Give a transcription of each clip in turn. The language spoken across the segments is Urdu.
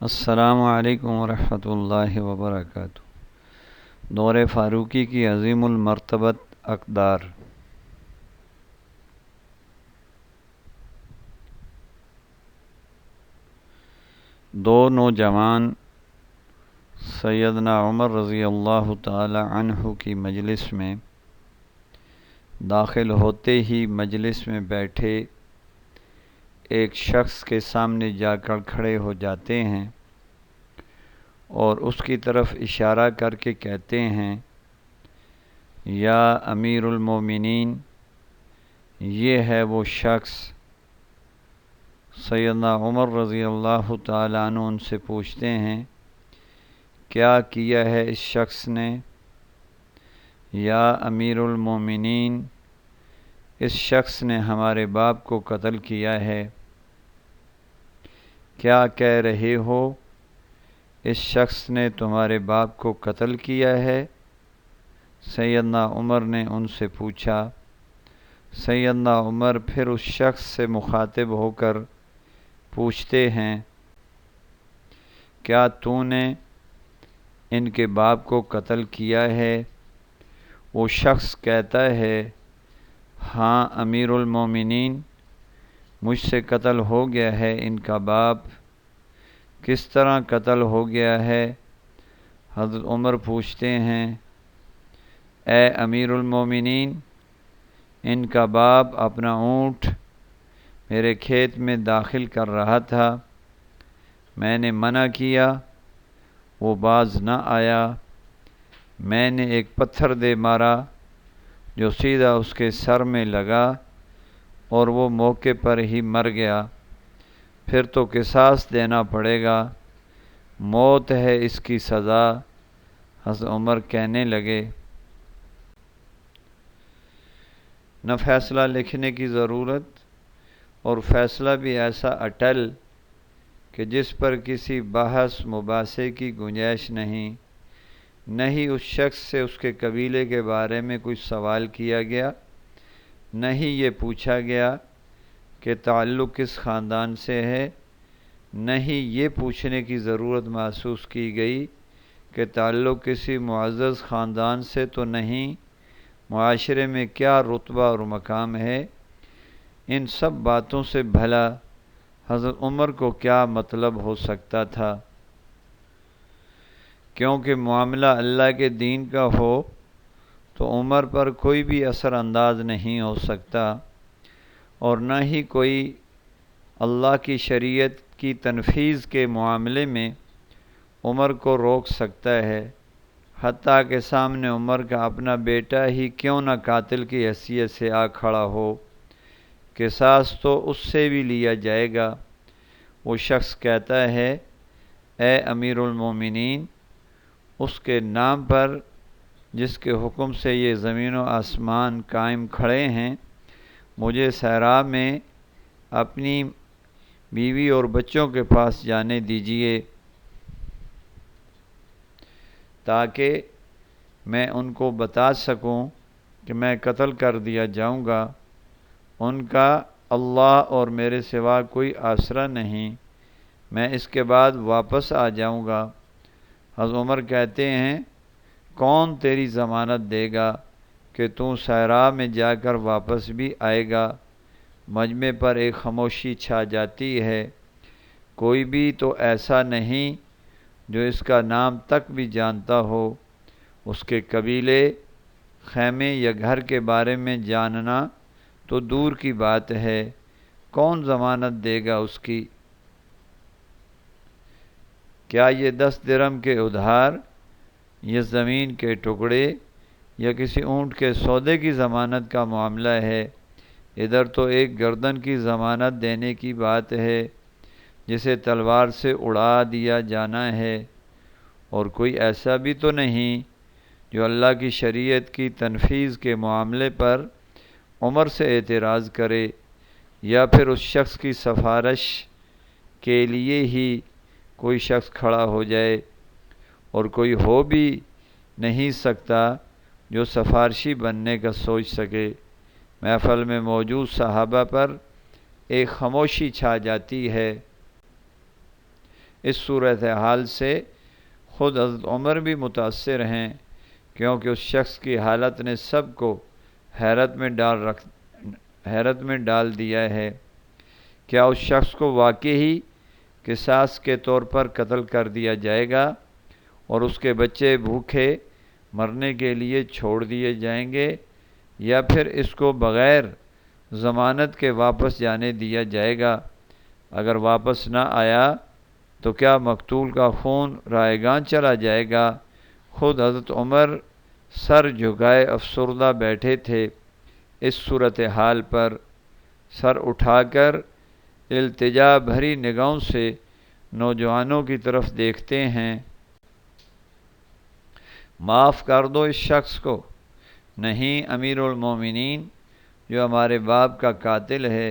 السلام علیکم ورحمۃ اللہ وبرکاتہ۔ دور فاروقی کی عظیم المرتبت اقدار۔ دو نوجوان سیدنا عمر رضی اللہ تعالی عنہ کی مجلس میں داخل ہوتے ہی مجلس میں بیٹھے ایک شخص کے سامنے جا کر کھڑے ہو جاتے ہیں اور اس کی طرف اشارہ کر کے کہتے ہیں، یا امیر المومنین، یہ ہے وہ شخص۔ سیدنا عمر رضی اللہ تعالیٰ عنہ ان سے پوچھتے ہیں، کیا کیا ہے اس شخص نے؟ یا امیر المومنین، اس شخص نے ہمارے باپ کو قتل کیا ہے۔ کیا کہہ رہے ہو؟ اس شخص نے تمہارے باپ کو قتل کیا ہے؟ سیدنا عمر نے ان سے پوچھا۔ سیدنا عمر پھر اس شخص سے مخاطب ہو کر پوچھتے ہیں، کیا تو نے ان کے باپ کو قتل کیا ہے؟ وہ شخص کہتا ہے، ہاں امیر المومنین، مجھ سے قتل ہو گیا ہے ان کا باپ۔ کس طرح قتل ہو گیا ہے؟ حضرت عمر پوچھتے ہیں، اے امیر المومنین، ان کا باپ اپنا اونٹ میرے کھیت میں داخل کر رہا تھا، میں نے منع کیا، وہ باز نہ آیا، میں نے ایک پتھر دے مارا جو سیدھا اس کے سر میں لگا اور وہ موقع پر ہی مر گیا، پھر تو قصاص دینا پڑے گا، موت ہے اس کی سزا۔ حضرت عمر کہنے لگے، نہ فیصلہ لکھنے کی ضرورت، اور فیصلہ بھی ایسا اٹل کہ جس پر کسی بحث مباحثے کی گنجائش نہیں، نہ ہی اس شخص سے اس کے قبیلے کے بارے میں کچھ سوال کیا گیا، نہ ہی یہ پوچھا گیا کہ تعلق کس خاندان سے ہے، نہ ہی یہ پوچھنے کی ضرورت محسوس کی گئی کہ تعلق کسی معزز خاندان سے تو نہیں، معاشرے میں کیا رتبہ اور مقام ہے۔ ان سب باتوں سے بھلا حضرت عمر کو کیا مطلب ہو سکتا تھا؟ کیونکہ معاملہ اللہ کے دین کا ہو تو عمر پر کوئی بھی اثر انداز نہیں ہو سکتا، اور نہ ہی کوئی اللہ کی شریعت کی تنفیذ کے معاملے میں عمر کو روک سکتا ہے، حتیٰ کہ سامنے عمر کا اپنا بیٹا ہی کیوں نہ قاتل کی حیثیت سے آ کھڑا ہو، قصاص تو اس سے بھی لیا جائے گا۔ وہ شخص کہتا ہے، اے امیر المومنین، اس کے نام پر جس کے حکم سے یہ زمین و آسمان قائم کھڑے ہیں، مجھے صحرا میں اپنی بیوی اور بچوں کے پاس جانے دیجیے تاکہ میں ان کو بتا سکوں کہ میں قتل کر دیا جاؤں گا، ان کا اللہ اور میرے سوا کوئی آسرا نہیں، میں اس کے بعد واپس آ جاؤں گا۔ حضرت عمر کہتے ہیں، کون تیری ضمانت دے گا کہ تو صحرا میں جا کر واپس بھی آئے گا؟ مجمع پر ایک خاموشی چھا جاتی ہے، کوئی بھی تو ایسا نہیں جو اس کا نام تک بھی جانتا ہو، اس کے قبیلے، خیمے یا گھر کے بارے میں جاننا تو دور کی بات ہے، کون ضمانت دے گا اس کی؟ کیا یہ 10 درہم کے ادھار، یہ زمین کے ٹکڑے یا کسی اونٹ کے سودے کی ضمانت کا معاملہ ہے؟ ادھر تو ایک گردن کی ضمانت دینے کی بات ہے جسے تلوار سے اڑا دیا جانا ہے، اور کوئی ایسا بھی تو نہیں جو اللہ کی شریعت کی تنفیذ کے معاملے پر عمر سے اعتراض کرے، یا پھر اس شخص کی سفارش کے لیے ہی کوئی شخص کھڑا ہو جائے، اور کوئی ہو بھی نہیں سکتا جو سفارشی بننے کا سوچ سکے۔ محفل میں موجود صحابہ پر ایک خاموشی چھا جاتی ہے۔ اس صورتحال سے خود حضرت عمر بھی متاثر ہیں، کیونکہ اس شخص کی حالت نے سب کو حیرت میں ڈال دیا ہے۔ کیا اس شخص کو واقعی قصاص کے طور پر قتل کر دیا جائے گا اور اس کے بچے بھوکے مرنے کے لیے چھوڑ دیے جائیں گے، یا پھر اس کو بغیر ضمانت کے واپس جانے دیا جائے گا؟ اگر واپس نہ آیا تو کیا مقتول کا خون رائیگاں چلا جائے گا؟ خود حضرت عمر سر جھکائے افسردہ بیٹھے تھے۔ اس صورتحال پر سر اٹھا کر التجا بھری نگاہوں سے نوجوانوں کی طرف دیکھتے ہیں۔ معاف کر دو اس شخص کو۔ نہیں امیر المومنین، جو ہمارے باپ کا قاتل ہے،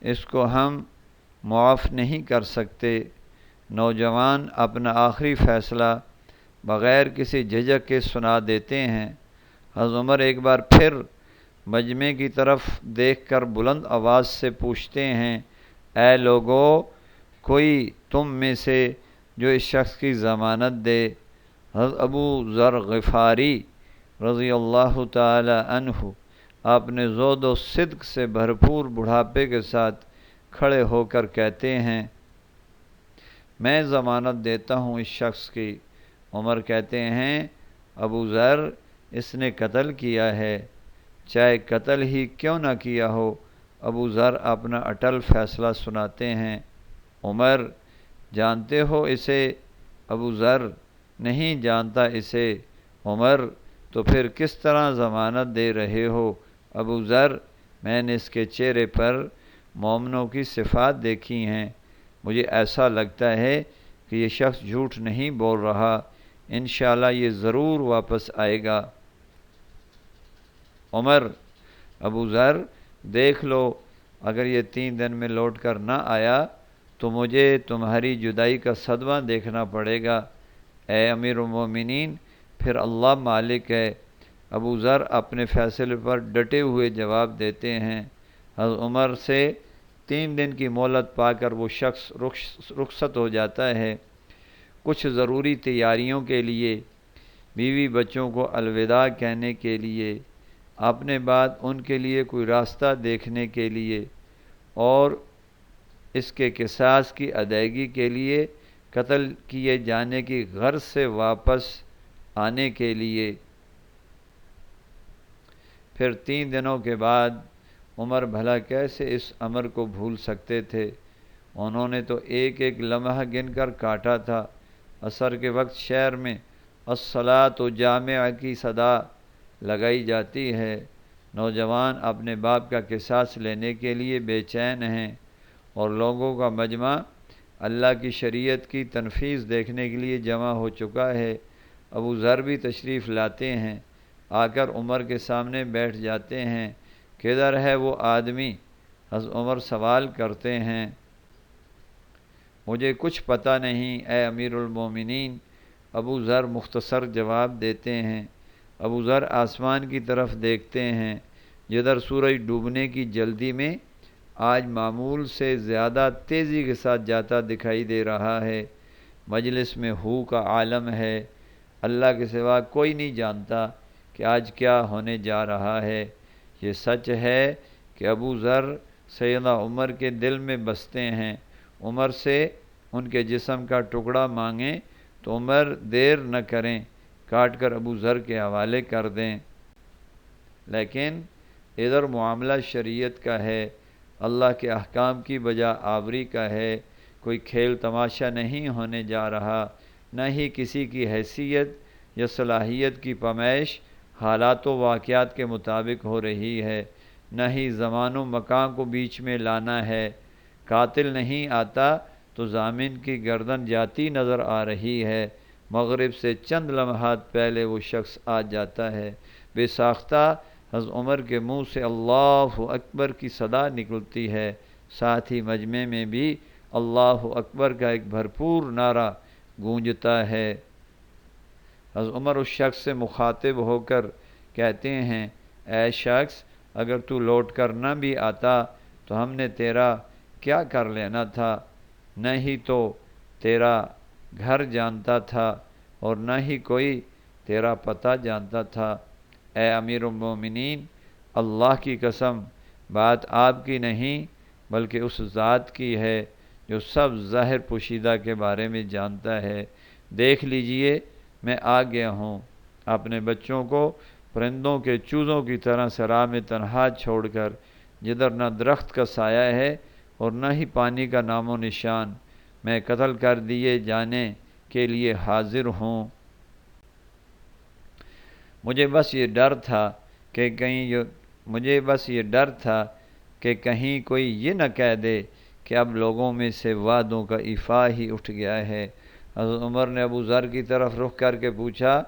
اس کو ہم معاف نہیں کر سکتے۔ نوجوان اپنا آخری فیصلہ بغیر کسی جھجک کے سنا دیتے ہیں۔ حضرت عمر ایک بار پھر مجمع کی طرف دیکھ کر بلند آواز سے پوچھتے ہیں، اے لوگو، کوئی تم میں سے جو اس شخص کی ضمانت دے؟ حضرت ابو ذر غفاری رضی اللہ تعالی عنہ اپنے زہد و صدق سے بھرپور بڑھاپے کے ساتھ کھڑے ہو کر کہتے ہیں، میں ضمانت دیتا ہوں اس شخص کی۔ عمر کہتے ہیں، ابو ذر، اس نے قتل کیا ہے، چاہے قتل ہی کیوں نہ کیا ہو۔ ابو ذر اپنا اٹل فیصلہ سناتے ہیں۔ عمر، جانتے ہو اسے؟ ابو ذر، نہیں جانتا اسے۔ عمر، تو پھر کس طرح ضمانت دے رہے ہو؟ ابو ذر، میں نے اس کے چہرے پر مومنوں کی صفات دیکھی ہیں، مجھے ایسا لگتا ہے کہ یہ شخص جھوٹ نہیں بول رہا، انشاءاللہ یہ ضرور واپس آئے گا۔ عمر، ابو ذر، دیکھ لو، اگر یہ 3 دن میں لوٹ کر نہ آیا تو مجھے تمہاری جدائی کا صدمہ دیکھنا پڑے گا۔ اے امیر المومنین، پھر اللہ مالک ہے۔ ابو ذر اپنے فیصلے پر ڈٹے ہوئے جواب دیتے ہیں۔ حضرت عمر سے 3 دن کی مہلت پا کر وہ شخص رخصت ہو جاتا ہے، کچھ ضروری تیاریوں کے لیے، بیوی بچوں کو الوداع کہنے کے لیے، اپنے بعد ان کے لیے کوئی راستہ دیکھنے کے لیے، اور اس کے قصاص کی ادائیگی کے لیے قتل کیے جانے کی غرض سے واپس آنے کے لیے۔ پھر 3 دنوں کے بعد عمر بھلا کیسے اس امر کو بھول سکتے تھے؟ انہوں نے تو ایک ایک لمحہ گن کر کاٹا تھا۔ عصر کے وقت شہر میں الصلاۃ جامعہ کی صدا لگائی جاتی ہے۔ نوجوان اپنے باپ کا قصاص لینے کے لیے بے چین ہیں، اور لوگوں کا مجمع اللہ کی شریعت کی تنفیذ دیکھنے کے لیے جمع ہو چکا ہے۔ ابو ذر بھی تشریف لاتے ہیں، آ کر عمر کے سامنے بیٹھ جاتے ہیں۔ کدھر ہے وہ آدمی؟ حضرت عمر سوال کرتے ہیں۔ مجھے کچھ پتہ نہیں اے امیر المومنین، ابو ذر مختصر جواب دیتے ہیں۔ ابو ذر آسمان کی طرف دیکھتے ہیں، جدھر سورج ڈوبنے کی جلدی میں آج معمول سے زیادہ تیزی کے ساتھ جاتا دکھائی دے رہا ہے۔ مجلس میں ہو کا عالم ہے، اللہ کے سوا کوئی نہیں جانتا کہ آج کیا ہونے جا رہا ہے۔ یہ سچ ہے کہ ابو ذر سیدنا عمر کے دل میں بستے ہیں۔ عمر سے ان کے جسم کا ٹکڑا مانگیں تو عمر دیر نہ کریں، کاٹ کر ابو ذر کے حوالے کر دیں۔ لیکن ادھر معاملہ شریعت کا ہے، اللہ کے احکام کی بجا آوری کا ہے، کوئی کھیل تماشا نہیں ہونے جا رہا، نہ ہی کسی کی حیثیت یا صلاحیت کی پمائش حالات و واقعات کے مطابق ہو رہی ہے، نہ ہی زمان و مکان کو بیچ میں لانا ہے۔ قاتل نہیں آتا تو ضامن کی گردن جاتی نظر آ رہی ہے، مغرب سے چند لمحات پہلے وہ شخص آ جاتا ہے۔ بے ساختہ حضرت عمر کے منہ سے اللہ اکبر کی صدا نکلتی ہے، ساتھ ہی مجمع میں بھی اللہ اکبر کا ایک بھرپور نعرہ گونجتا ہے۔ حضرت عمر اس شخص سے مخاطب ہو کر کہتے ہیں، اے شخص، اگر تو لوٹ کر نہ بھی آتا تو ہم نے تیرا کیا کر لینا تھا؟ نہیں تو تیرا گھر جانتا تھا اور نہ ہی کوئی تیرا پتہ جانتا تھا۔ اے امیر المومنین، اللہ کی قسم، بات آپ کی نہیں بلکہ اس ذات کی ہے جو سب ظاہر پوشیدہ کے بارے میں جانتا ہے۔ دیکھ لیجئے میں آ گیا ہوں، اپنے بچوں کو پرندوں کے چوزوں کی طرح صحرا میں تنہا چھوڑ کر، جدھر نہ درخت کا سایہ ہے اور نہ ہی پانی کا نام و نشان، میں قتل کر دیے جانے کے لیے حاضر ہوں۔ مجھے بس یہ ڈر تھا کہ کہیں کوئی یہ نہ کہہ دے کہ اب لوگوں میں سے وعدوں کا ایفا ہی اٹھ گیا ہے۔ حضرت عمر نے ابو ذر کی طرف رخ کر کے پوچھا،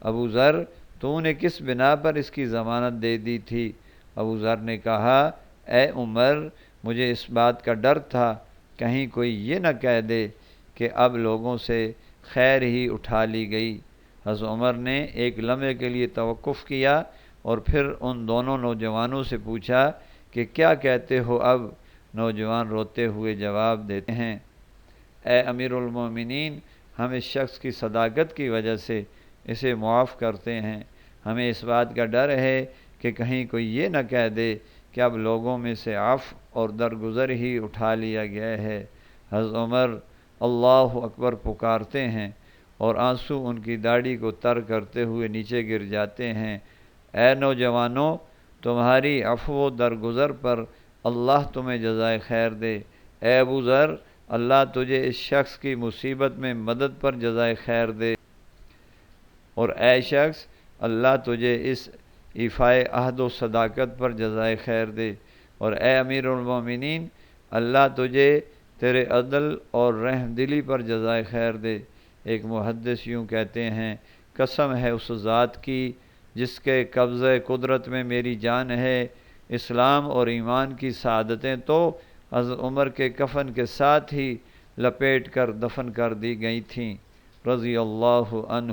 ابو ذر، تو نے کس بنا پر اس کی ضمانت دے دی تھی؟ ابو ذر نے کہا، اے عمر، مجھے اس بات کا ڈر تھا کہیں کوئی یہ نہ کہہ دے کہ اب لوگوں سے خیر ہی اٹھا لی گئی۔ حضرت عمر نے ایک لمحے کے لیے توقف کیا اور پھر ان دونوں نوجوانوں سے پوچھا کہ کیا کہتے ہو اب؟ نوجوان روتے ہوئے جواب دیتے ہیں، اے امیر المومنین، ہم اس شخص کی صداقت کی وجہ سے اسے معاف کرتے ہیں۔ ہمیں اس بات کا ڈر ہے کہ کہیں کوئی یہ نہ کہہ دے کہ اب لوگوں میں سے عفو اور درگزر ہی اٹھا لیا گیا ہے۔ حضرت عمر اللہ اکبر پکارتے ہیں اور آنسو ان کی داڑھی کو تر کرتے ہوئے نیچے گر جاتے ہیں۔ اے نوجوانوں، تمہاری عفو و درگزر پر اللہ تمہیں جزائے خیر دے۔ اے ابو ذر، اللہ تجھے اس شخص کی مصیبت میں مدد پر جزائے خیر دے، اور اے شخص، اللہ تجھے اس ایفائے عہد و صداقت پر جزائے خیر دے، اور اے امیر المومنین، اللہ تجھے تیرے عدل اور رحم دلی پر جزائے خیر دے۔ ایک محدث یوں کہتے ہیں، قسم ہے اس ذات کی جس کے قبضہ قدرت میں میری جان ہے، اسلام اور ایمان کی سعادتیں تو حضرت عمر کے کفن کے ساتھ ہی لپیٹ کر دفن کر دی گئی تھیں، رضی اللہ عنہ۔